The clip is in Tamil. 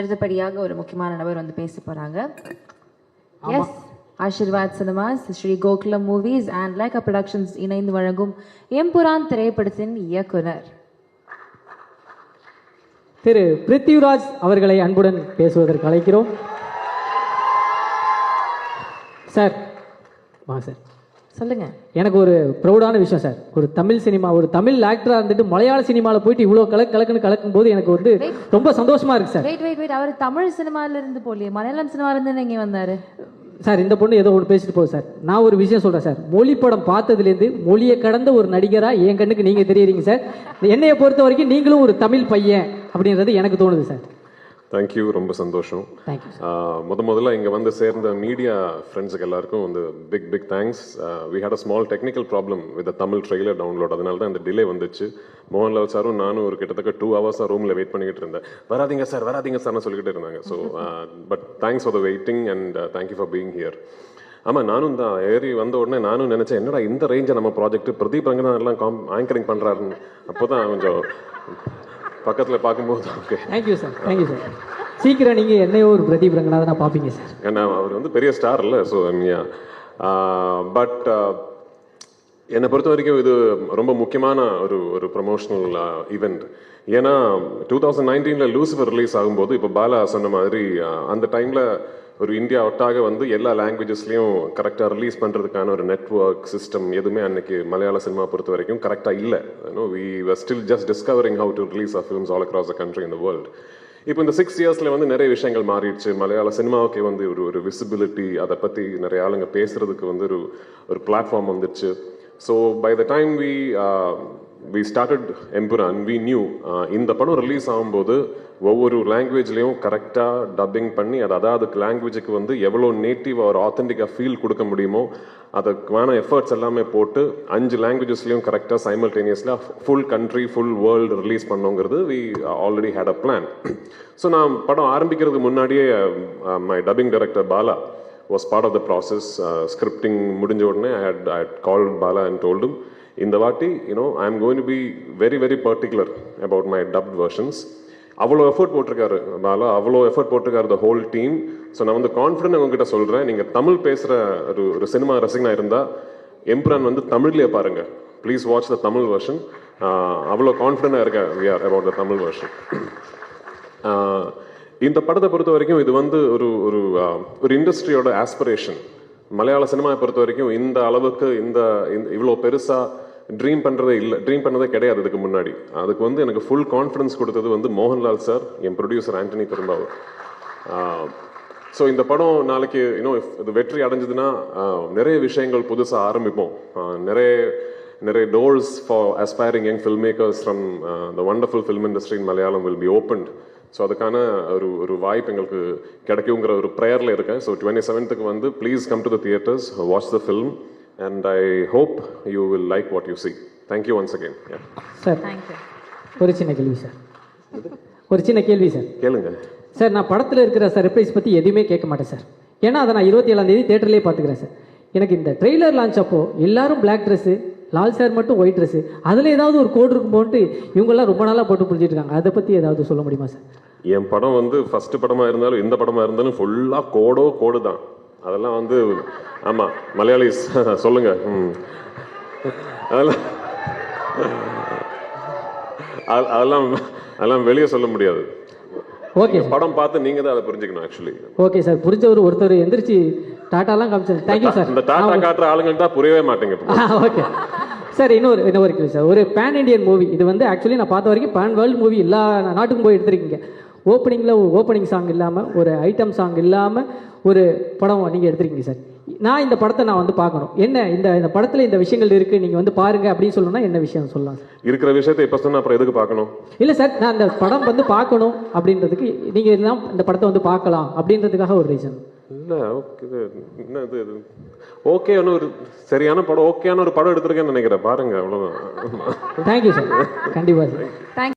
அடுத்தபடியாக ஒரு முக்கியமான நபர் வந்து பேச போறாங்க. Yes, Aashirvad Cinemas, Sri Gokulam Movies and Lyca Productions இணைந்து வழங்கும் எம்புரான் திரைப்படத்தின் இயக்குனர் திரு பிருத்திவிராஜ் அவர்களை அன்புடன் பேசுவதற்கு அழைக்கிறோம். சார் சார் சொல்லுங்க. எனக்கு ஒரு ப்ரௌடான விஷயம் சார். ஒரு தமிழ் சினிமா, ஒரு தமிழ் ஆக்டரா இருந்துட்டு மலையாள சினிமாவில் போயிட்டு இவ்வளோ கலக்குன்னு கலக்கும் போது எனக்கு வந்து ரொம்ப சந்தோஷமா இருக்கு சார். வெயிட் அவர் தமிழ் சினிமால இருந்து போலியே, மலையாளம் சினிமால இருந்து இங்கே வந்தாரு சார். இந்த பொண்ணு ஏதோ ஒன்று பேசிட்டு போகுது சார். நான் ஒரு விஷயம் சொல்கிறேன் சார். மொழி படம் பார்த்ததுலேருந்து மொழியை கடந்த ஒரு நடிகராக என் கண்ணுக்கு நீங்கள் தெரியுறீங்க சார். என்னையை பொறுத்த வரைக்கும் நீங்களும் ஒரு தமிழ் பையன் அப்படின்றது எனக்கு தோணுது சார். தேங்க்யூ, ரொம்ப சந்தோஷம். தேங்க்யூ. முதல்ல இங்கே வந்து சேர்ந்த மீடியா ஃப்ரெண்ட்ஸுக்கு எல்லாருக்கும் வந்து big thanks. We had a small technical problem with Tamil trailer download. அதனால தான் இந்த டிலே வந்துச்சு. மோகன்லால் சாரும் நானும் ஒரு கிட்டத்தட்ட 2 hours ரூமில் வெயிட் பண்ணிக்கிட்டு இருந்தேன். வராதிங்க சார்னு சொல்லிக்கிட்டு இருந்தாங்க. So but thanks for the waiting and thank you for being here. ஆமாம், நானும் தான் ஏறி வந்த உடனே நானும் நினச்சேன், என்னடா இந்த ரேஞ்சை நம்ம ப்ராஜெக்ட் பிரதீப் ரங்கநாதன் எல்லாம் ஆங்கரிங் பண்ணுறாருன்னு. அப்போ தான் கொஞ்சம் பக்கத்தில் பார்க்கும்போது okay. Thank you sir, thank you sir. சீக்கிரம் நீங்கள் என்னையோ ஒரு பிரதீப் ரங்கநாதனா பார்ப்பீங்க சார். ஏன்னா அவர் வந்து பெரிய ஸ்டார் இல்லை. ஸோ பட் என்னை பொறுத்த வரைக்கும் இது ரொம்ப முக்கியமான ஒரு ப்ரொமோஷனல் ஈவெண்ட். ஏன்னா 2019 லூசிஃபர் ரிலீஸ் ஆகும்போது இப்போ பாலா சொன்ன மாதிரி அந்த டைமில் ஒரு இந்தியா ஒட்டாக வந்து எல்லா லாங்குவேஜஸ்லையும் கரெக்டாக ரிலீஸ் பண்ணுறதுக்கான ஒரு நெட்ஒர்க் சிஸ்டம் எதுவுமே அன்னைக்கு மலையாள சினிமா பொறுத்த வரைக்கும் கரெக்டாக இல்லை. We were still just discovering how to release of films all across the country in the world. இப்போ இந்த 6 yearsல வந்து நிறைய விஷயங்கள் மாறிடுச்சு. மலையாள சினிமாவுக்கு வந்து ஒரு விசிபிலிட்டி, அதை பற்றி நிறைய ஆளுங்க பேசுறதுக்கு வந்து ஒரு பிளாட்ஃபார்ம் வந்துடுச்சு. So by the time we started Empuraan, we knew இந்த படம் ரிலீஸ் ஆகும்போது ஒவ்வொரு லாங்குவேஜ்லேயும் கரெக்டாக டப்பிங் பண்ணி அதுக்கு லாங்குவேஜுக்கு வந்து எவ்வளோ நேட்டிவ் ஒரு ஆத்தென்டிக்காக ஃபீல் கொடுக்க முடியுமோ அதுக்கான எஃபர்ட்ஸ் எல்லாமே போட்டு 5 லாங்குவேஜஸ்லையும் கரெக்டாக சைமல்டேனியஸில் full country full world release பண்ணோங்கிறது we already had a plan. So நான் படம் ஆரம்பிக்கிறதுக்கு முன்னாடியே my dubbing director Bala was part of the process. Scripting முடிஞ்ச உடனே I had called Bala and told him, இந்த வாட்டி I am going to be very very particular about my dubbed versions. அவ்வளோ எஃபர்ட் போட்டிருக்காரு பாலா, அவ்வளோ எஃபர்ட் போட்டிருக்காரு த ஹோல் டீம். ஸோ நான் வந்து கான்ஃபிடென்ட் உங்ககிட்ட சொல்கிறேன், நீங்கள் தமிழ் பேசுகிற ஒரு சினிமா ரசிகனாக இருந்தால் எம்புரான் வந்து தமிழ்லேயே பாருங்கள். Please watch the Tamil version. அவ்வளோ கான்ஃபிடென்ட்டாக இருக்கேன் we are about the Tamil version. இந்த படத்தை பொறுத்த வரைக்கும் இது வந்து ஒரு இண்டஸ்ட்ரியோட ஆஸ்பிரேஷன். மலையாள சினிமாவை பொறுத்த வரைக்கும் இந்த அளவுக்கு இவ்வளோ பெருசாக ட்ரீம் பண்ணதே கிடையாது இதுக்கு முன்னாடி. அதுக்கு வந்து எனக்கு ஃபுல் கான்ஃபிடன்ஸ் கொடுத்தது வந்து மோகன்லால் சார், என் ப்ரொடியூசர் ஆண்டனி பெரும்பாவூர். ஸோ இந்த படம் நாளைக்கு இது வெற்றி அடைஞ்சதுன்னா நிறைய விஷயங்கள் புதுசாக ஆரம்பிப்போம். நிறைய doors for aspiring young filmmakers from the wonderful film industry in Malayalam will be opened. So அதுக்கான ஒரு வாய்ப்பு எங்களுக்கு கிடைக்குங்கிற ஒரு ப்ரேயரில் இருக்கேன். ஸோ 27th வந்து please come to the theatres, watch the film and I hope you will like what you see. Thank you once again. Sir ஒரு சின்ன கேள்வி சார். கேளுங்க சார். நான் படத்தில் இருக்கிற சர்ப்ரைஸ் பற்றி எதுவுமே கேட்க மாட்டேன் சார். ஏன்னா அதை நான் 27ஆம் தேதி தியேட்டர்லேயே பார்த்துக்கிறேன் சார். எனக்கு இந்த ட்ரெய்லர் லான்ச் அப்போ எல்லாரும் பிளாக் ட்ரெஸ்ஸு, லால் சார் மட்டும் ஒயிட் ட்ரெஸ்ஸு, அதில் ஏதாவது ஒரு கோடு இருக்கும் போட்டு இவங்கெல்லாம் ரொம்ப நாளாக போட்டு புரிஞ்சிட்டு இருக்காங்க. அதை பற்றி ஏதாவது சொல்ல முடியுமா சார்? என் படம் வந்து ஃபர்ஸ்ட் படமாக இருந்தாலும் எந்த படமாக இருந்தாலும் ஃபுல்லாக கோடு தான். அதெல்லாம் வந்து ஆமாம் மலையாளிஸ் சொல்லுங்க. அதெல்லாம் வெளியே சொல்ல முடியாது. ஓகே, படம் பார்த்து நீங்க தான் அதை புரிஞ்சுக்கணும். Actually okay sir. ஒருத்தர் எந்திரிச்சு டாட்டாலாம் காமிச்சாரு. Thank you sir. இந்த டாட்டா காட்டுற ஆளுங்களுக்கு தான் புரியவே மாட்டேங்குது. Okay sir. இன்னொரு கேள்வி சார். ஒரு பேன் இண்டியன் மூவி இது வந்து ஆக்சுவலி நான் பார்த்த வரைக்கும் பேன் வேர்ல்டு மூவி எல்லா நாட்டுக்கும் போய் எடுத்துருக்கீங்க. ஓப்பனிங் சாங் இல்லாமல், ஒரு ஐட்டம் சாங் இல்லாமல் ஒரு படம் நீங்கள் எடுத்துருக்கீங்க சார். நான் இந்த படத்தை வந்து பார்க்கணும். என்ன இந்த படத்தில் இந்த விஷயங்கள் இருக்குது, நீங்கள் வந்து பாருங்க அப்படின்னு சொல்லணும்னா என்ன விஷயம் சொல்லலாம் சார்? இருக்கிற விஷயத்தை இப்போ சொன்னால் அப்புறம் எதுக்கு பார்க்கணும்? இல்லை சார், நான் இந்த படம் வந்து பார்க்கணும் அப்படின்றதுக்கு நீங்கள் எல்லாம் இந்த படத்தை வந்து பார்க்கலாம் அப்படின்றதுக்காக ஒரு ரீசன். இல்லை ஓகே, என்ன இது ஓகே, ஒன்று ஒரு சரியான படம், ஓகேயான ஒரு படம் எடுத்திருக்கேன்னு நினைக்கிறேன். பாருங்க, அவ்வளோதான். Thank you sir. கண்டிப்பாக சார்.